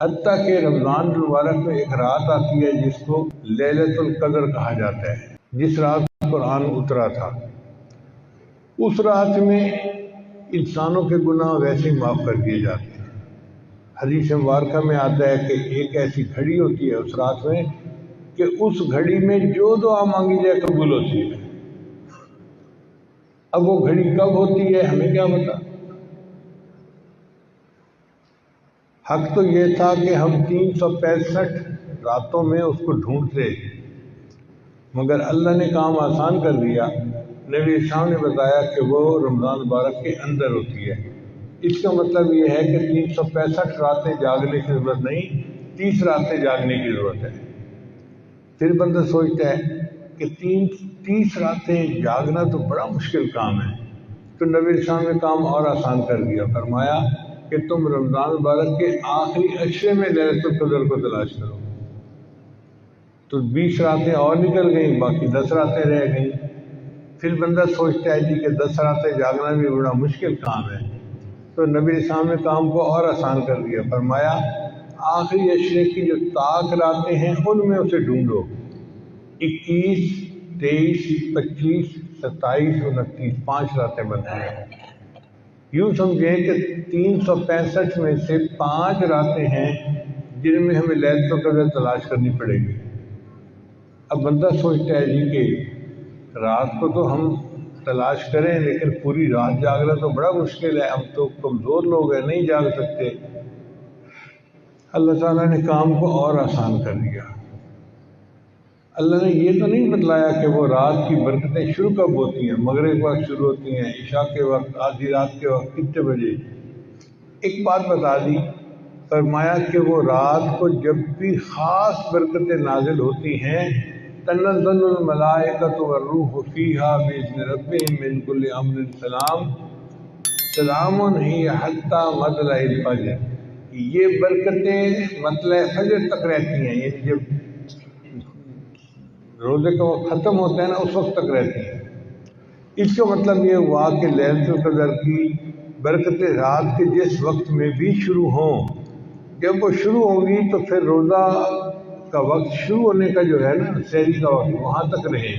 حتیٰ کہ رمضان المبارک میں ایک رات آتی ہے جس کو لیلۃ القدر کہا جاتا ہے، جس رات قرآن اترا تھا۔ اس رات میں انسانوں کے گناہ ویسے ہی معاف کر دیے جاتے ہیں۔ حدیث مبارکہ میں آتا ہے کہ ایک ایسی گھڑی ہوتی ہے اس رات میں کہ اس گھڑی میں جو دعا مانگی جائے قبول ہوتی ہے۔ اب وہ گھڑی کب ہوتی ہے ہمیں کیا پتا۔ حق تو یہ تھا کہ ہم 365 راتوں میں اس کو ڈھونڈتے، مگر اللہ نے کام آسان کر دیا۔ نبی اسلام نے بتایا کہ وہ رمضان مبارک کے اندر ہوتی ہے۔ اس کا مطلب یہ ہے کہ 365 راتیں جاگنے کی ضرورت نہیں، 30 راتیں جاگنے کی ضرورت ہے۔ پھر بندہ سوچتا ہے کہ 30 راتیں جاگنا تو بڑا مشکل کام ہے، تو نبی اسلام نے کام اور آسان کر دیا، فرمایا کہ تم رمضان مبارک کے آخری عشرے میں لیلۃ القدر کو تلاش کرو۔ تو 20 راتیں اور نکل گئیں، باقی 10 راتیں رہ گئیں۔ پھر بندہ سوچتا ہے کہ 10 راتیں جاگنا بھی بڑا مشکل کام ہے، تو نبی اسلام نے کام کو اور آسان کر دیا، فرمایا آخری عشرے کی جو طاق راتیں ہیں ان میں اسے ڈھونڈو۔ 21، 23، 25، 27، 29، 5 راتیں بنتی ہیں۔ یوں سمجھیں کہ 365 میں سے 5 راتیں ہیں جن میں ہمیں لیلۃ القدر تلاش کرنی پڑے گی۔ اب بندہ سوچتا ہے کہ رات کو تو ہم تلاش کریں، لیکن پوری رات جاگنا تو بڑا مشکل ہے، ہم تو کمزور لوگ ہیں، نہیں جاگ سکتے۔ اللہ تعالیٰ نے کام کو اور آسان کر دیا۔ اللہ نے یہ تو نہیں بتلایا کہ وہ رات کی برکتیں شروع کب ہوتی ہیں، مغرب کے وقت شروع ہوتی ہیں، عشاء کے وقت، آدھی رات کے وقت، کتنے بجے۔ ایک بات بتا دی، فرمایا کہ وہ رات کو جب بھی خاص برکتیں نازل ہوتی ہیں، تنزل الملائکۃ والروح فیہا بإذن ربہم من کل امر سلام سلام ہی حتی مطلع الفجر۔ یہ برکتیں مطلع فجر تک رہتی ہیں، یعنی جب روزے کا وقت ختم ہوتا ہے نا اس وقت تک رہتی ہیں۔ اس کا مطلب یہ ہوا کہ لیلۃ القدر کی برکتیں رات کے جس وقت میں بھی شروع ہوں، جب وہ شروع ہوں گی تو پھر روزہ کا وقت شروع ہونے کا جو ہے نا، سحری کا وقت، وہاں تک رہے۔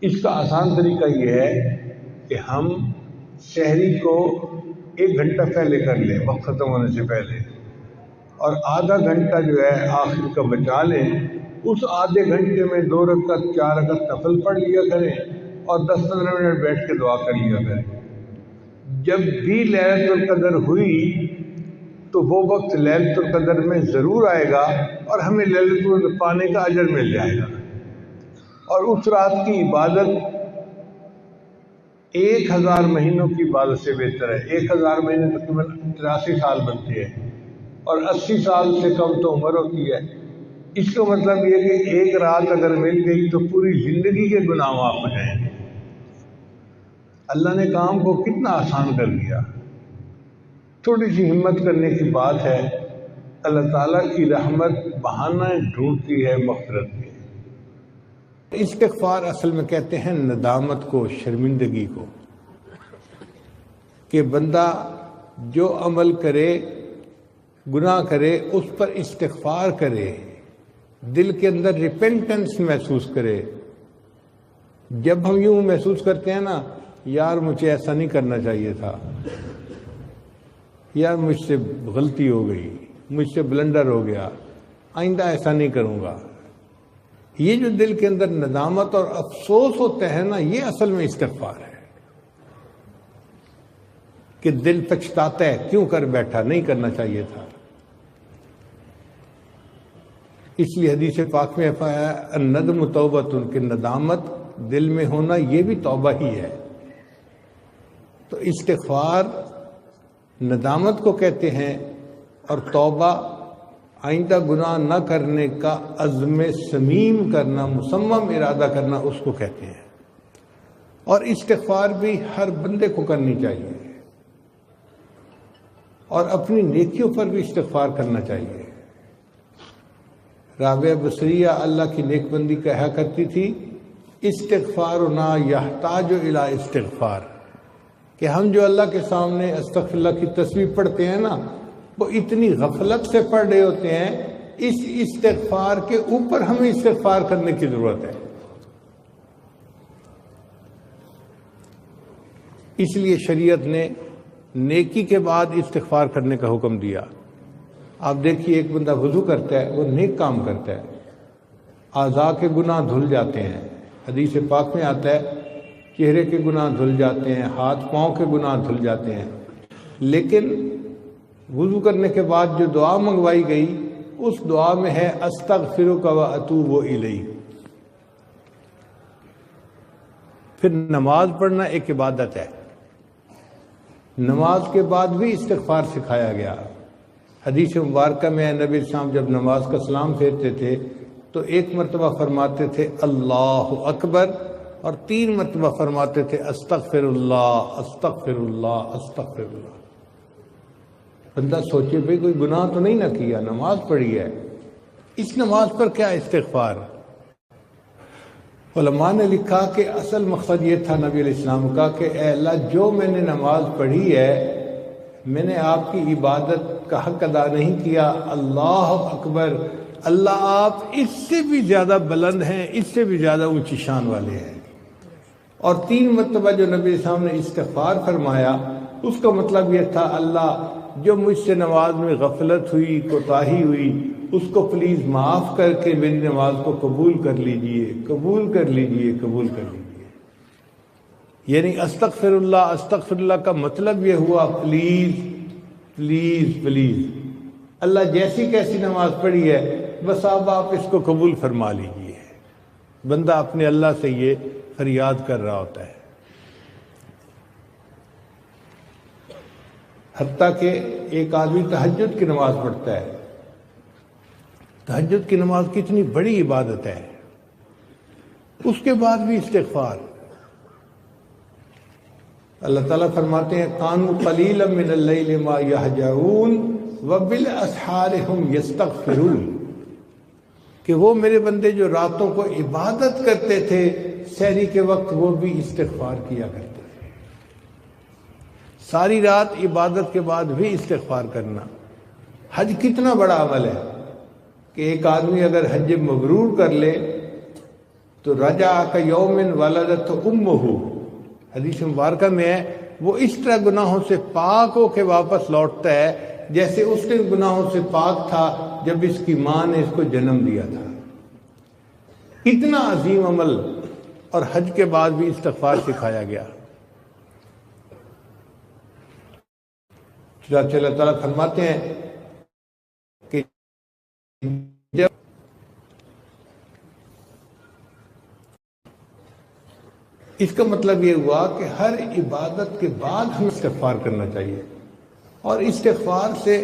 اس کا آسان طریقہ یہ ہے کہ ہم سحری کو 1 گھنٹہ پہلے کر لیں، وقت ختم ہونے سے پہلے، اور آدھا گھنٹہ جو ہے آخر کا بچا لیں۔ اس آدھے گھنٹے میں 2 رکعت 4 رکعت نفل پڑھ لیا کریں اور 10-15 منٹ بیٹھ کے دعا کر لیا کریں۔ جب بھی لیلۃ القدر ہوئی تو وہ وقت لیلۃ القدر میں ضرور آئے گا اور ہمیں لیلۃ القدر پانے کا اجر مل جائے گا۔ اور اس رات کی عبادت 1000 مہینوں کی عبادت سے بہتر ہے۔ 1000 مہینے تقریباً 83 سال بنتے ہیں، اور 80 سال سے کم تو عمر ہوتی ہے۔ اس کا مطلب یہ کہ ایک رات اگر مل گئی تو پوری زندگی کے گناہ معاف ہو جائیں گے۔ اللہ نے کام کو کتنا آسان کر دیا۔ تھوڑی سی ہمت کرنے کی بات ہے، اللہ تعالیٰ کی رحمت بہانہ ڈھونڈتی ہے مغفرت کے۔ استغفار اصل میں کہتے ہیں ندامت کو، شرمندگی کو، کہ بندہ جو عمل کرے، گناہ کرے، اس پر استغفار کرے، دل کے اندر ریپینٹنس محسوس کرے۔ جب ہم یوں محسوس کرتے ہیں نا، یار مجھے ایسا نہیں کرنا چاہیے تھا، یار مجھ سے غلطی ہو گئی، مجھ سے بلنڈر ہو گیا، آئندہ ایسا نہیں کروں گا، یہ جو دل کے اندر ندامت اور افسوس ہوتا ہے نا، یہ اصل میں استغفار ہے، کہ دل پچھتاتا ہے کیوں کر بیٹھا، نہیں کرنا چاہیے تھا۔ اس لیے حدیث پاک میں فرمایا الندم توبۃ، کہ ندامت دل میں ہونا یہ بھی توبہ ہی ہے۔ تو استغفار ندامت کو کہتے ہیں، اور توبہ آئندہ گناہ نہ کرنے کا عزم صمیم کرنا، مصمم ارادہ کرنا، اس کو کہتے ہیں۔ اور استغفار بھی ہر بندے کو کرنی چاہیے، اور اپنی نیکیوں پر بھی استغفار کرنا چاہیے۔ رابعہ بصریہ اللہ کی نیک بندی کہا کرتی تھی، استغفارنا یحتاج الی استغفار، کہ ہم جو اللہ کے سامنے استغفر اللہ کی تسبیح پڑھتے ہیں نا، وہ اتنی غفلت سے پڑھ رہے ہوتے ہیں، اس استغفار کے اوپر ہمیں استغفار کرنے کی ضرورت ہے۔ اس لیے شریعت نے نیکی کے بعد استغفار کرنے کا حکم دیا۔ آپ دیکھیے ایک بندہ وضو کرتا ہے، وہ نیک کام کرتا ہے، اعضاء کے گناہ دھل جاتے ہیں، حدیث پاک میں آتا ہے چہرے کے گناہ دھل جاتے ہیں، ہاتھ پاؤں کے گناہ دھل جاتے ہیں، لیکن وضو کرنے کے بعد جو دعا منگوائی گئی اس دعا میں ہے استغفرک و اتوب الیک۔ پھر نماز پڑھنا ایک عبادت ہے، نماز کے بعد بھی استغفار سکھایا گیا۔ حدیث مبارکہ میں نبی السلام جب نماز کا سلام پھیرتے تھے تو ایک مرتبہ فرماتے تھے اللہ اکبر، اور 3 مرتبہ فرماتے تھے استغفر اللہ استغفر اللہ استغفر اللہ۔ بندہ سوچے بھئی کوئی گناہ تو نہیں نہ کیا، نماز پڑھی ہے، اس نماز پر کیا استغفار؟ علماء نے لکھا کہ اصل مقصد یہ تھا نبی علیہ السلام کا کہ اے اللہ جو میں نے نماز پڑھی ہے میں نے آپ کی عبادت کا حق ادا نہیں کیا، اللہ اکبر، اللہ آپ اس سے بھی زیادہ بلند ہیں، اس سے بھی زیادہ اونچی شان والے ہیں۔ اور 3 مرتبہ جو نبی علیہ السلام نے استغفار فرمایا اس کا مطلب یہ تھا اللہ جو مجھ سے نماز میں غفلت ہوئی، کوتاہی ہوئی، اس کو پلیز معاف کر کے میری نماز کو قبول کر لیجئے، قبول کر لیجئے، قبول کر لیجئے۔ یعنی استغفر اللہ کا مطلب یہ ہوا پلیز پلیز پلیز، اللہ جیسی کیسی نماز پڑھی ہے بس اب آپ اس کو قبول فرما لیجئے۔ بندہ اپنے اللہ سے یہ فریاد کر رہا ہوتا ہے۔ حتیٰ کہ ایک آدمی تہجد کی نماز پڑھتا ہے، تہجد کی نماز کتنی بڑی عبادت ہے، اس کے بعد بھی استغفار۔ اللہ تعالیٰ فرماتے ہیں کانوا قلیلا من اللیل ما یہجعون وبالاسحار ہم یستغفرون، کہ وہ میرے بندے جو راتوں کو عبادت کرتے تھے سحری کے وقت وہ بھی استغفار کیا کرتے تھے۔ ساری رات عبادت کے بعد بھی استغفار کرنا۔ حج کتنا بڑا عمل ہے کہ ایک آدمی اگر حج مبرور کر لے تو رجع کیوم ولدت امہ، حدیث مبارکہ میں ہے وہ اس طرح گناہوں سے پاک ہو کے واپس لوٹتا ہے جیسے اس کے گناہوں سے پاک تھا جب اس کی ماں نے اس کو جنم دیا تھا۔ اتنا عظیم عمل، اور حج کے بعد بھی استغفار سکھایا گیا۔ چنانچہ اللہ تعالیٰ فرماتے ہیں کہ جب اس کا مطلب یہ ہوا کہ ہر عبادت کے بعد ہمیں استغفار کرنا چاہیے، اور استغفار سے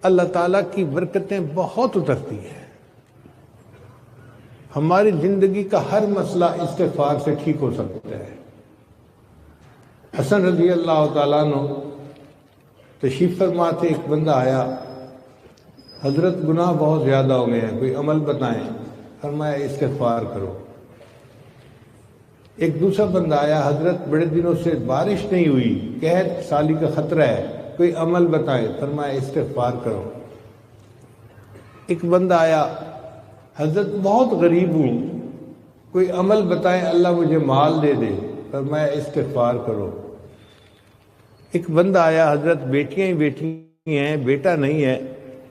اللہ تعالیٰ کی برکتیں بہت اترتی ہیں۔ ہماری زندگی کا ہر مسئلہ استغفار سے ٹھیک ہو سکتا ہے۔ حسن رضی اللہ تعالیٰ عنہ تشریف فرما تھے، ایک بندہ آیا، حضرت گناہ بہت زیادہ ہو گئے ہیں، کوئی عمل بتائیں۔ فرمایا استغفار کرو۔ ایک دوسرا بندہ آیا، حضرت بڑے دنوں سے بارش نہیں ہوئی، قحط سالی کا خطرہ ہے، کوئی عمل بتائیں۔ فرمایا استغفار کرو۔ ایک بندہ آیا، حضرت بہت غریب ہوں، کوئی عمل بتائیں اللہ مجھے مال دے دے۔ فرمایا استغفار کرو۔ ایک بندہ آیا، حضرت بیٹیاں ہی بیٹی ہیں، بیٹا نہیں ہے،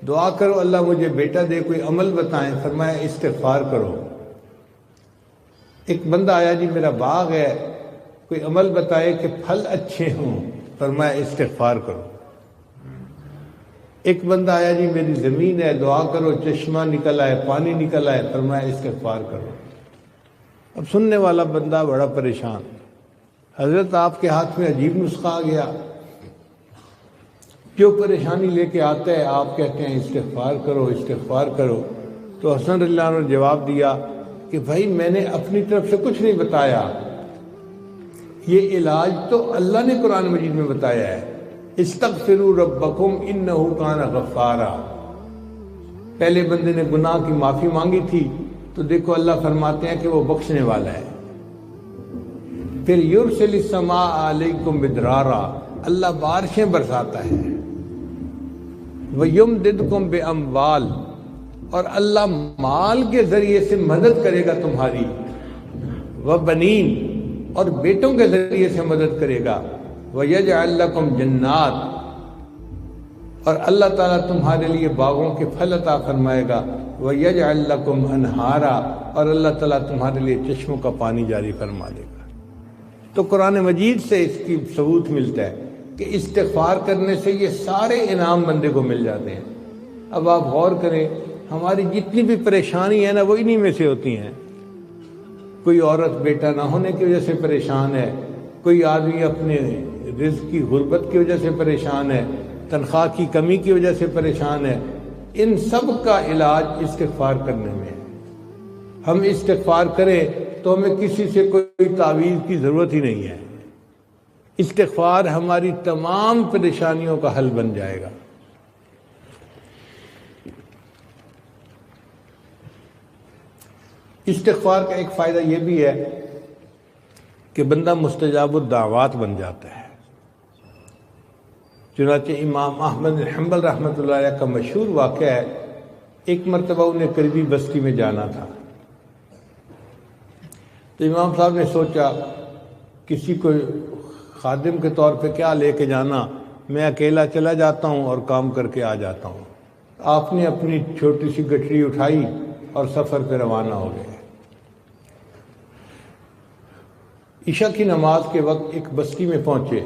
دعا کرو اللہ مجھے بیٹا دے، کوئی عمل بتائیں۔ فرمایا استغفار کرو۔ ایک بندہ آیا، جی میرا باغ ہے، کوئی عمل بتائے کہ پھل اچھے ہوں۔ فرمایا استغفار کرو۔ ایک بندہ آیا، جی میری زمین ہے، دعا کرو چشمہ نکل آئے، پانی نکل آئے۔ فرمایا استغفار کرو۔ اب سننے والا بندہ بڑا پریشان، حضرت آپ کے ہاتھ میں عجیب نسخہ آ گیا، جو پریشانی لے کے آتا ہے آپ کہتے ہیں استغفار کرو استغفار کرو۔ تو حسن رضی اللہ عنہ نے جواب دیا کہ بھائی میں نے اپنی طرف سے کچھ نہیں بتایا، یہ علاج تو اللہ نے قرآن مجید میں بتایا ہے، استغفروا ربکم انہ کان غفارا۔ پہلے بندے نے گناہ کی معافی مانگی تھی تو دیکھو اللہ فرماتے ہیں کہ وہ بخشنے والا ہے۔ پھر یرسل السماء علیکم مدرارا، اللہ بارشیں برساتا ہے۔ وَيُمْدِدْكُمْ بِأَمْوَالٍ، اور اللہ مال کے ذریعے سے مدد کرے گا تمہاری، وَبَنِينَ، اور بیٹوں کے ذریعے سے مدد کرے گا، وَيَجْعَلْ لَكُمْ جَنَّاتٍ، اور اللہ تعالیٰ تمہارے لیے باغوں کے پھل عطا فرمائے گا، وَيَجْعَلْ لَكُمْ أَنْهَارًا، اور اللہ تعالیٰ تمہارے لیے چشموں کا پانی جاری فرما دے گا۔ تو قرآن مجید سے اس کی ثبوت ملتا ہے کہ استغفار کرنے سے یہ سارے انعام بندے کو مل جاتے ہیں۔ اب آپ غور کریں، ہماری جتنی بھی پریشانی ہے نا وہ انہی میں سے ہوتی ہیں۔ کوئی عورت بیٹا نہ ہونے کی وجہ سے پریشان ہے، کوئی آدمی اپنے رزق کی غربت کی وجہ سے پریشان ہے، تنخواہ کی کمی کی وجہ سے پریشان ہے۔ ان سب کا علاج استغفار کرنے میں ہے۔ ہم استغفار کریں تو ہمیں کسی سے کوئی تعویذ کی ضرورت ہی نہیں ہے۔ استغفار ہماری تمام پریشانیوں کا حل بن جائے گا۔ استغفار کا ایک فائدہ یہ بھی ہے کہ بندہ مستجاب الدعوات بن جاتا ہے۔ چنانچہ امام احمد بن حنبل رحمۃ اللہ علیہ کا مشہور واقعہ ہے، ایک مرتبہ انہیں قریبی بستی میں جانا تھا، تو امام صاحب نے سوچا کسی کو خادم کے طور پہ کیا لے کے جانا، میں اکیلا چلا جاتا ہوں اور کام کر کے آ جاتا ہوں۔ آپ نے اپنی چھوٹی سی گٹری اٹھائی اور سفر پہ روانہ ہو گئے۔ عشاء کی نماز کے وقت ایک بستی میں پہنچے۔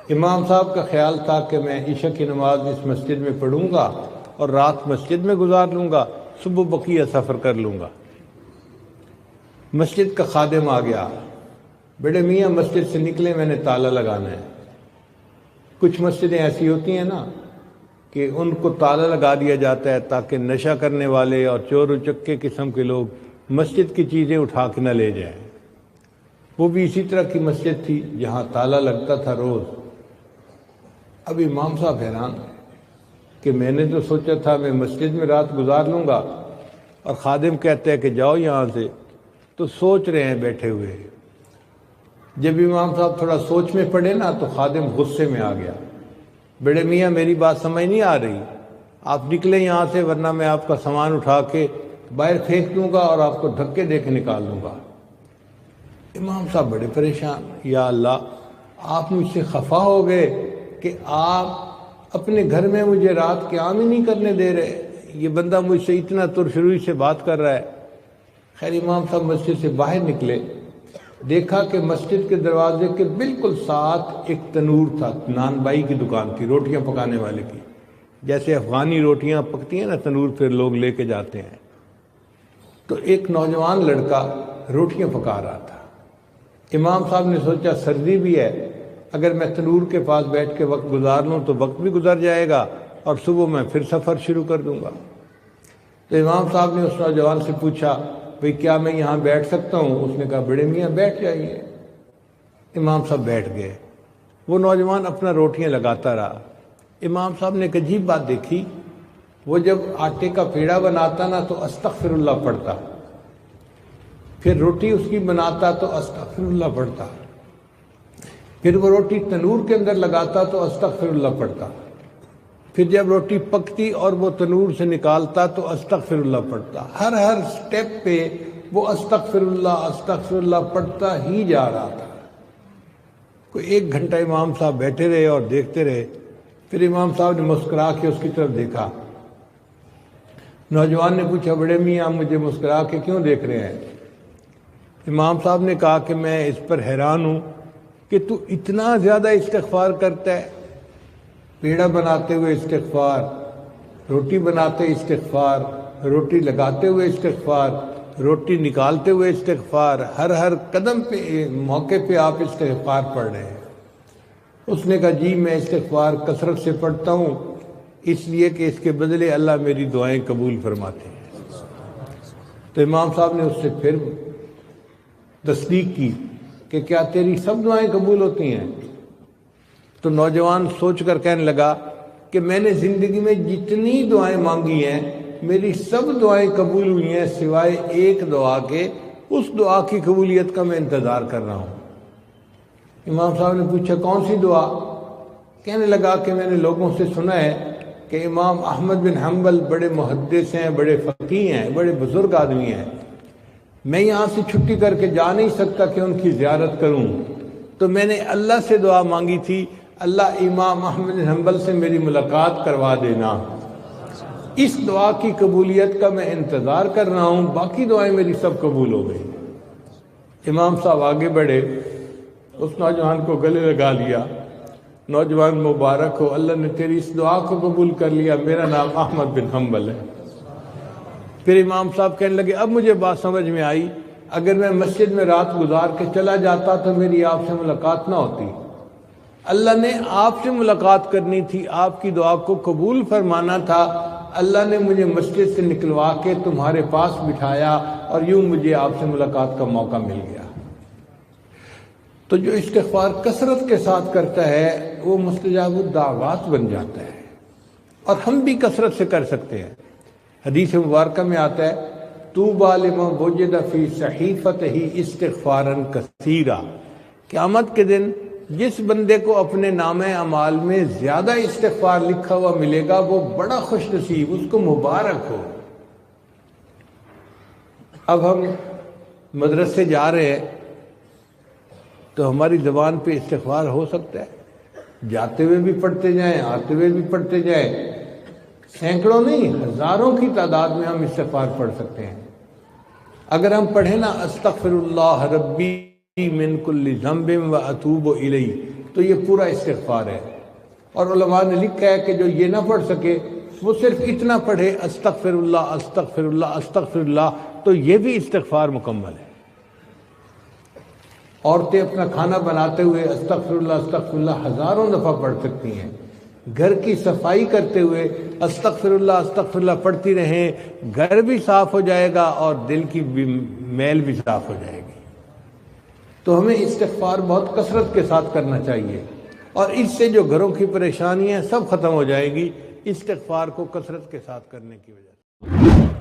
امام صاحب کا خیال تھا کہ میں عشاء کی نماز اس مسجد میں پڑھوں گا اور رات مسجد میں گزار لوں گا، صبح بقیہ سفر کر لوں گا۔ مسجد کا خادم آ گیا، بڑے میاں مسجد سے نکلے، میں نے تالا لگانا ہے۔ کچھ مسجدیں ایسی ہوتی ہیں نا کہ ان کو تالا لگا دیا جاتا ہے تاکہ نشہ کرنے والے اور چور اچکے قسم کے لوگ مسجد کی چیزیں اٹھا کے نہ لے جائیں۔ وہ بھی اسی طرح کی مسجد تھی جہاں تالا لگتا تھا روز۔ اب امام صاحب حیران کہ میں نے تو سوچا تھا میں مسجد میں رات گزار لوں گا، اور خادم کہتا ہے کہ جاؤ یہاں سے، تو سوچ رہے ہیں بیٹھے ہوئے۔ جب امام صاحب تھوڑا سوچ میں پڑے نا تو خادم غصے میں آ گیا، بڑے میاں میری بات سمجھ نہیں آ رہی، آپ نکلیں یہاں سے ورنہ میں آپ کا سامان اٹھا کے باہر پھینک دوں گا اور آپ کو دھکے دے کے نکال دوں گا۔ امام صاحب بڑے پریشان، یا اللہ آپ مجھ سے خفا ہو گئے کہ آپ اپنے گھر میں مجھے رات قیام ہی نہیں کرنے دے رہے، یہ بندہ مجھ سے اتنا ترشروئی سے بات کر رہا ہے۔ خیر امام صاحب مسجد سے باہر نکلے، دیکھا کہ مسجد کے دروازے کے بالکل ساتھ ایک تنور تھا، نان بائی کی دکان تھی، روٹیاں پکانے والے کی، جیسے افغانی روٹیاں پکتی ہیں نا تنور پہ لوگ لے کے جاتے ہیں۔ تو ایک نوجوان لڑکا روٹیاں پکا رہا تھا۔ امام صاحب نے سوچا سردی بھی ہے، اگر میں تنور کے پاس بیٹھ کے وقت گزار لوں تو وقت بھی گزر جائے گا اور صبح میں پھر سفر شروع کر دوں گا۔ تو امام صاحب نے اس نوجوان سے پوچھا بھئی کیا میں یہاں بیٹھ سکتا ہوں؟ اس نے کہا بڑے میاں بیٹھ جائیے۔ امام صاحب بیٹھ گئے، وہ نوجوان اپنا روٹیاں لگاتا رہا۔ امام صاحب نے ایک عجیب بات دیکھی، وہ جب آٹے کا پیڑا بناتا نا تو استغفر اللہ پڑھتا، پھر روٹی اس کی بناتا تو استغفر اللہ پڑھتا، پھر وہ روٹی تنور کے اندر لگاتا تو استغفر اللہ پڑھتا، پھر جب روٹی پکتی اور وہ تنور سے نکالتا تو استغفر اللہ پڑھتا۔ ہر سٹیپ پہ وہ استغفر اللہ پڑھتا ہی جا رہا تھا۔ کوئی 1 گھنٹہ امام صاحب بیٹھے رہے اور دیکھتے رہے، پھر امام صاحب نے مسکرا کے اس کی طرف دیکھا۔ نوجوان نے پوچھا بڑے میاں مجھے مسکرا کے کیوں دیکھ رہے ہیں؟ امام صاحب نے کہا کہ میں اس پر حیران ہوں کہ تو اتنا زیادہ استغفار کرتا ہے، پیڑا بناتے ہوئے استغفار، روٹی بناتے استغفار، روٹی لگاتے ہوئے استغفار، روٹی نکالتے ہوئے استغفار، ہر قدم پہ موقع پہ آپ استغفار پڑھ رہے ہیں۔ اس نے کہا جی میں استغفار کثرت سے پڑھتا ہوں، اس لیے کہ اس کے بدلے اللہ میری دعائیں قبول فرماتے ہیں۔ تو امام صاحب نے اس سے پھر تصدیق کی کہ کیا تیری سب دعائیں قبول ہوتی ہیں؟ تو نوجوان سوچ کر کہنے لگا کہ میں نے زندگی میں جتنی دعائیں مانگی ہیں میری سب دعائیں قبول ہوئی ہیں سوائے ایک دعا کے، اس دعا کی قبولیت کا میں انتظار کر رہا ہوں۔ امام صاحب نے پوچھا کون سی دعا؟ کہنے لگا کہ میں نے لوگوں سے سنا ہے کہ امام احمد بن حنبل بڑے محدث ہیں، بڑے فقیہ ہیں، بڑے بزرگ آدمی ہیں، میں یہاں سے چھٹی کر کے جا نہیں سکتا کہ ان کی زیارت کروں، تو میں نے اللہ سے دعا مانگی تھی، اللہ امام احمد بن حنبل سے میری ملاقات کروا دینا۔ اس دعا کی قبولیت کا میں انتظار کر رہا ہوں، باقی دعائیں میری سب قبول ہو گئی۔ امام صاحب آگے بڑھے، اس نوجوان کو گلے لگا لیا، نوجوان مبارک ہو، اللہ نے تیری اس دعا کو قبول کر لیا، میرا نام احمد بن حنبل ہے۔ پھر امام صاحب کہنے لگے اب مجھے بات سمجھ میں آئی، اگر میں مسجد میں رات گزار کے چلا جاتا تو میری آپ سے ملاقات نہ ہوتی، اللہ نے آپ سے ملاقات کرنی تھی، آپ کی دعا کو قبول فرمانا تھا، اللہ نے مجھے مسجد سے نکلوا کے تمہارے پاس بٹھایا اور یوں مجھے آپ سے ملاقات کا موقع مل گیا۔ تو جو استغفار کثرت کے ساتھ کرتا ہے وہ مستجاب الدعوات بن جاتا ہے، اور ہم بھی کثرت سے کر سکتے ہیں۔ حدیث مبارکہ میں آتا ہے طوبیٰ لمن وجد فی صحیفتہ استغفارا کثیرا، قیامت کے دن جس بندے کو اپنے نامہ اعمال میں زیادہ استغفار لکھا ہوا ملے گا وہ بڑا خوش نصیب، اس کو مبارک ہو۔ اب ہم مدرسے جا رہے ہیں تو ہماری زبان پہ استغفار ہو سکتا ہے، جاتے ہوئے بھی پڑھتے جائیں، آتے ہوئے بھی پڑھتے جائیں، سینکڑوں نہیں ہزاروں کی تعداد میں ہم استغفار پڑھ سکتے ہیں۔ اگر ہم پڑھیں نا استغفر اللہ ربی من کل ذنب و اتوب الیہ، تو یہ پورا استغفار ہے۔ اور علماء نے لکھا ہے کہ جو یہ نہ پڑھ سکے وہ صرف اتنا پڑھے استغفر اللہ استغفر اللہ استغفر اللہ، تو یہ بھی استغفار مکمل ہے۔ عورتیں اپنا کھانا بناتے ہوئے استغفر اللہ ہزاروں دفعہ پڑھ سکتی ہیں، گھر کی صفائی کرتے ہوئے استغفر اللہ پڑھتی رہیں، گھر بھی صاف ہو جائے گا اور دل کی میل بھی صاف ہو جائے گی۔ تو ہمیں استغفار بہت کثرت کے ساتھ کرنا چاہیے، اور اس سے جو گھروں کی پریشانیاں سب ختم ہو جائے گی، استغفار کو کثرت کے ساتھ کرنے کی وجہ سے۔